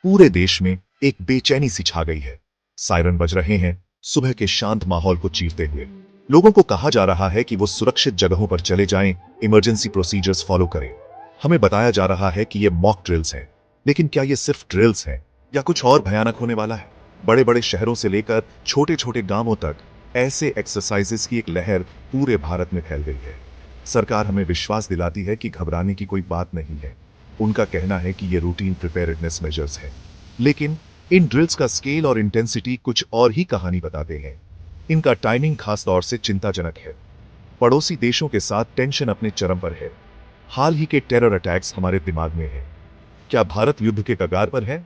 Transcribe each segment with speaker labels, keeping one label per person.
Speaker 1: पूरे देश में एक बेचैनी सी छा गई है। सायरन बज रहे हैं, सुबह के शांत माहौल को चीरते हुए। लोगों को कहा जा रहा है कि वो सुरक्षित जगहों पर चले जाएं, इमरजेंसी प्रोसीजर्स फॉलो करें। हमें बताया जा रहा है कि ये मॉक ड्रिल्स हैं, लेकिन क्या ये सिर्फ ड्रिल्स हैं या कुछ और भयानक होने वाला है? बड़े बड़े शहरों से लेकर छोटे छोटे गांवों तक ऐसे एक्सरसाइजेस की एक लहर पूरे भारत में फैल गई है। सरकार हमें विश्वास दिलाती है कि घबराने की कोई बात नहीं है। उनका कहना है कि ये रूटीन प्रिपेयर्डनेस मेजर्स है, लेकिन इन ड्रिल्स का स्केल और इंटेंसिटी कुछ और ही कहानी बताते हैं। इनका टाइमिंग खास तौर से चिंताजनक है। पड़ोसी देशों के साथ टेंशन अपने चरम पर है। हाल ही के टेरर अटैक्स हमारे दिमाग में है। क्या भारत युद्ध के कगार पर है?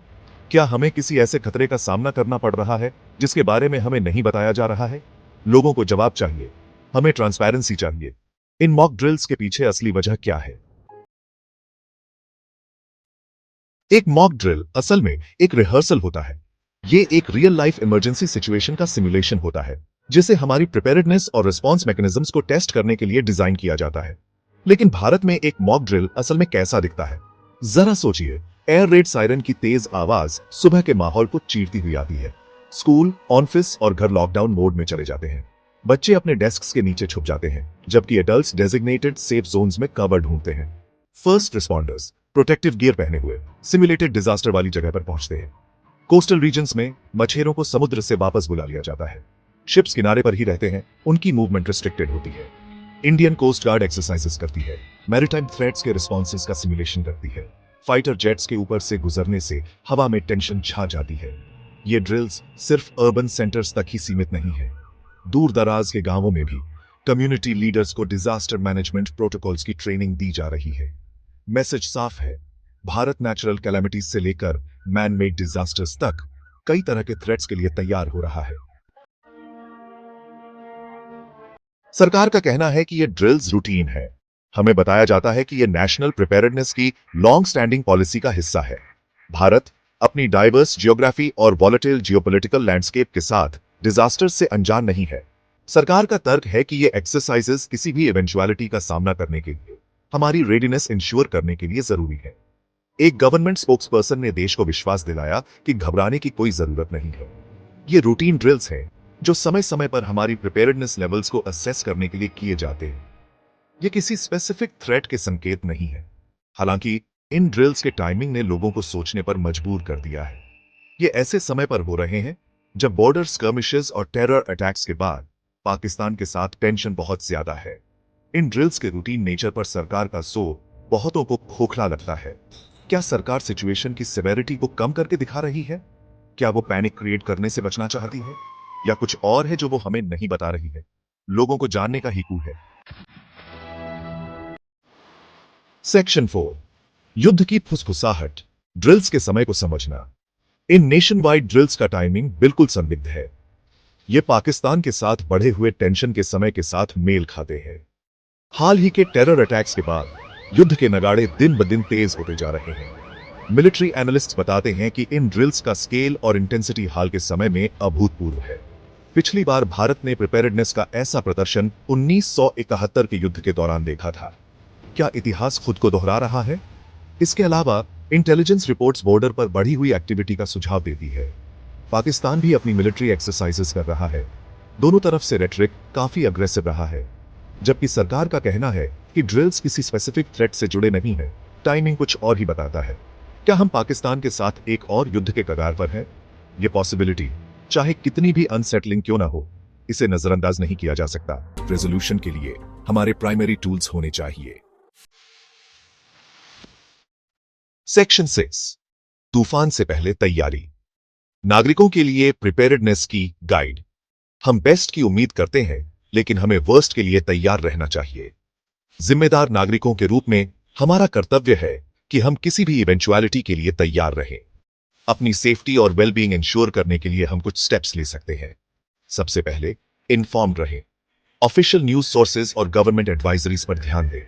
Speaker 1: क्या हमें किसी ऐसे खतरे का सामना करना पड़ रहा है जिसके बारे में हमें नहीं बताया जा रहा है? लोगों को जवाब चाहिए। हमें ट्रांसपेरेंसी चाहिए। इन मॉक ड्रिल्स के पीछे असली वजह क्या है? एक मॉक ड्रिल असल में एक रिहर्सल होता है। ये एक रियल लाइफ इमरजेंसी सिचुएशन का सिमुलेशन होता है, जिसे हमारी प्रिपेयर्डनेस और रिस्पांस मैकेनिज्म्स को टेस्ट करने के लिए डिजाइन किया जाता है। लेकिन भारत में एक मॉक ड्रिल असल में कैसा दिखता है? जरा सोचिए। एयर रेड सायरन की तेज आवाज सुबह के माहौल को चीरती हुई आती है। स्कूल, ऑफिस और घर लॉकडाउन मोड में चले जाते हैं। बच्चे अपने डेस्क्स के नीचे छुप जाते हैं, जबकि एडल्ट्स डेजिग्नेटेड सेफ जोन्स में कवर ढूंढते हैं। फर्स्ट रिस्पॉन्डर्स प्रोटेक्टिव गियर पहने हुए सिमुलेटेड डिजास्टर वाली जगह पर पहुंचते हैं। कोस्टल रीजन्स में मछेरों को समुद्र से वापस बुला लिया जाता है। शिप्स किनारे पर ही रहते हैं, उनकी मूवमेंट रिस्ट्रिक्टेड होती है। इंडियन कोस्ट गार्ड एक्सरसाइजेस करती है, मैरिटाइम थ्रेट्स के रिस्पॉन्सेस का सिमुलेशन करती है। फाइटर जेट्स के ऊपर से गुजरने से हवा में टेंशन छा जाती है। ये ड्रिल्स सिर्फ अर्बन सेंटर्स तक ही सीमित नहीं है। दूर दराज के गांवों में भी कम्युनिटी लीडर्स को डिजास्टर मैनेजमेंट प्रोटोकॉल्स की ट्रेनिंग दी जा रही है। मैसेज साफ है। भारत नेचुरल कैलामिटीज से लेकर मैन मेड डिजास्टर्स तक कई तरह के थ्रेट्स के लिए तैयार हो रहा है। सरकार का कहना है कि ये ड्रिल्स रूटीन है। हमें बताया जाता है कि ये नेशनल प्रिपेयर्डनेस की लॉन्ग स्टैंडिंग पॉलिसी का हिस्सा है। भारत अपनी डाइवर्स जियोग्राफी और वॉलेटाइल जियोपॉलिटिकल लैंडस्केप के साथ डिजास्टर से अनजान नहीं है। सरकार का तर्क है कि ये एक्सरसाइजेस किसी भी इवेंचुअलिटी का सामना करने के लिए हमारी रेडीनेस इंश्योर करने के लिए जरूरी है। एक गवर्नमेंट स्पोक्सपर्सन ने देश को विश्वास दिलाया कि घबराने की कोई जरूरत नहीं है। ये रूटीन ड्रिल्स हैं जो समय समय पर हमारी प्रिपेयर्डनेस लेवल्स को असेस करने के लिए किए जाते हैं। ये किसी स्पेसिफिक थ्रेट के संकेत नहीं है। हालांकि इन ड्रिल्स के टाइमिंग ने लोगों को सोचने पर मजबूर कर दिया है। ये ऐसे समय पर हो रहे हैं जब बॉर्डर स्कर्मिशेस और टेरर अटैक्स के बाद पाकिस्तान के साथ टेंशन बहुत ज्यादा है। इन ड्रिल्स के रूटीन नेचर पर सरकार का जोर बहुतों को खोखला लगता है। क्या सरकार सिचुएशन की सेवेरिटी को कम करके दिखा रही है? क्या वो पैनिक क्रिएट करने से बचना चाहती है, या कुछ और है जो वो हमें नहीं बता रही है? लोगों को जानने का ही कू है। सेक्शन 4, युद्ध की फुसफुसाहट, ड्रिल्स के समय को समझना। इन नेशन वाइड ड्रिल्स का टाइमिंग बिल्कुल संदिग्ध है। ये पाकिस्तान के साथ बढ़े हुए टेंशन के समय के साथ मेल खाते हैं। हाल ही के टेरर अटैक्स के बाद युद्ध के नगाड़े दिन ब दिन तेज होते जा रहे हैं। मिलिट्री एनालिस्ट्स बताते हैं कि इन ड्रिल्स का स्केल और इंटेंसिटी हाल के समय में अभूतपूर्व है। पिछली बार भारत ने प्रिपेयर्डनेस का ऐसा प्रदर्शन 1971 के युद्ध के दौरान देखा था। क्या इतिहास खुद को दोहरा रहा है? इसके अलावा इंटेलिजेंस रिपोर्ट्स बॉर्डर पर बढ़ी हुई एक्टिविटी का सुझाव देती है। पाकिस्तान भी अपनी मिलिट्री एक्सरसाइजेस कर रहा है। दोनों तरफ से रेटरिक काफी अग्रेसिव रहा है, जबकि सरकार का कहना है कि ड्रिल्स किसी स्पेसिफिक थ्रेट से जुड़े नहीं है। टाइमिंग कुछ और ही बताता है। क्या हम पाकिस्तान के साथ एक और युद्ध के कगार पर हैं? यह पॉसिबिलिटी, चाहे कितनी भी अनसेटलिंग क्यों ना हो, इसे नजरअंदाज नहीं किया जा सकता। रेजोल्यूशन के लिए हमारे प्राइमरी टूल्स होने चाहिए। सेक्शन 6, तूफान से पहले तैयारी, नागरिकों के लिए प्रिपेयर्डनेस की गाइड। हम बेस्ट की उम्मीद करते हैं, लेकिन हमें वर्स्ट के लिए तैयार रहना चाहिए। जिम्मेदार नागरिकों के रूप में हमारा कर्तव्य है कि हम किसी भी इवेंचुअलिटी के लिए तैयार रहें। अपनी सेफ्टी और वेलबींग इंश्योर करने के लिए हम कुछ स्टेप्स ले सकते हैं। सबसे पहले, इन्फॉर्म्ड रहें। ऑफिशियल न्यूज सोर्सेज और गवर्नमेंट एडवाइजरीज पर ध्यान दें।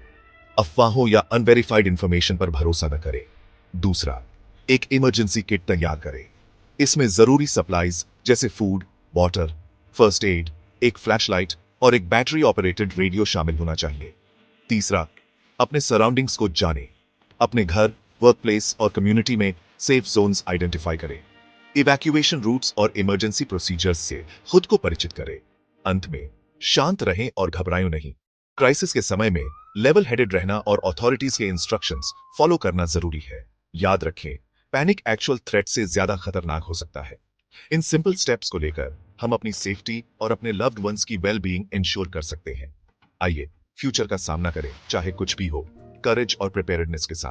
Speaker 1: अफवाहों या अनवेरिफाइड इंफॉर्मेशन पर भरोसा न करें। दूसरा, एक इमरजेंसी किट तैयार करें। इसमें जरूरी सप्लाईज जैसे फूड, वाटर, फर्स्ट एड, एक फ्लैशलाइट और एक बैटरी ऑपरेटेड रेडियो शामिल होना चाहिए। तीसरा, अपने सराउंडिंग्स को जानें। अपने घर, वर्कप्लेस और कम्युनिटी में सेफ जोन्स आइडेंटिफाई करें, इवैक्यूएशन रूट्स और इमरजेंसी प्रोसीजर्स से खुद को परिचित करें। अंत में शांत रहें और घबराएं नहीं। क्राइसिस के समय में लेवल हेडेड रहना और अथॉरिटीज के इंस्ट्रक्शंस फॉलो करना जरूरी है। याद रखें, पैनिक एक्चुअल थ्रेट से ज्यादा खतरनाक हो सकता है। इन सिंपल स्टेप्स को लेकर हम अपनी सेफ्टी और अपने लव्ड वंस की वेल बीइंग इंश्योर कर सकते हैं। आइए फ्यूचर का सामना करें, चाहे कुछ भी हो, करेज और प्रिपेयर्डनेस के साथ।